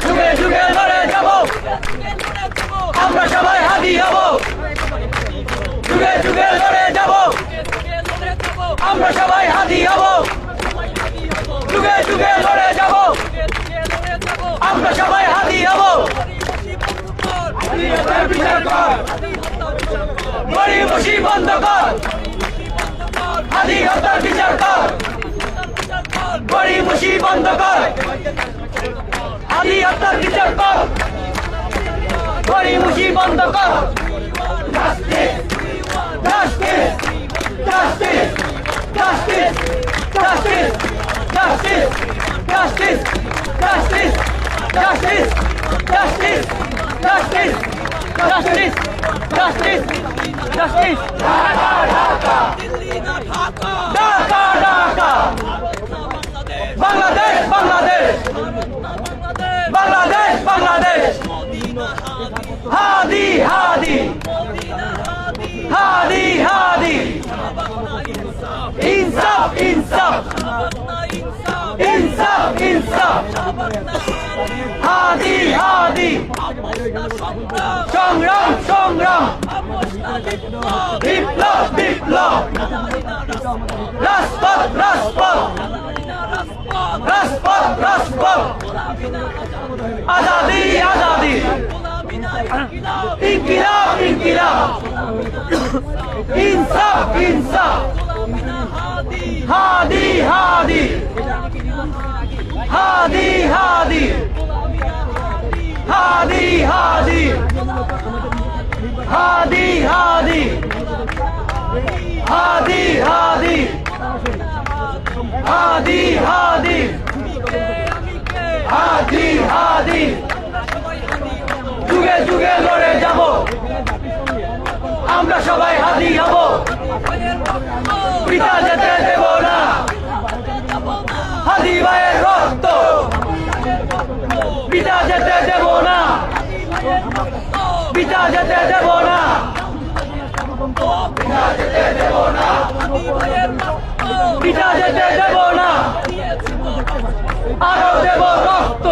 যুগে যুগে লড়ে যাব আমরা সবাই হাদি হব যুগে যুগে লড়ে যাব আমরা সবাই হাদি হব যুগে যুগে লড়ে যাব আমরা সবাই হাদি হব গরিবসি বন্ধ কর হাদি হত্যার বিচার কর গরিবসি বন্ধ কর হাদি হত্যার বিচার কর গরিবসি বন্ধ কর Justice! Justice! Justice! Justice! Justice! Justice! Justice! Justice! Justice! Justice! Justice! Justice! Justice! Justice! Dhaka! Dhaka! Dhaka! Dhaka! Bangladesh! Bangladesh! Bangladesh! Bangladesh! Hadi! Hadi! Hadi! Hadi! Insaf! Insaf! Insaf! Insaf! Hadi! Hadi! সংগ্রাম! সংগ্রাম! বিপ্লব! বিপ্লব! রাজপথ! রাজপথ! রাজপথ! রাজপথ! আজাদি! আজাদি! ইনকিলাব! ইনকিলাব! ইনসাফ! ইনসাফ! হাদি! হাদি! হাদি! হাদি! হাদি! হাদি! হাদি! হাদি! হাদি! হাদি! হাদি! হাদি! হাদি! হাদি! যুগে যুগে লড়ে যাব আমরা সবাই হাদি হব পিতা যেতে দেব না হাদি ভাইয়ের রক্ত পিতা যেতে দেব না পিতা যেতে দেব না পিতা যেতে দেব না পিতা যেতে দেব না আরো দেব রক্ত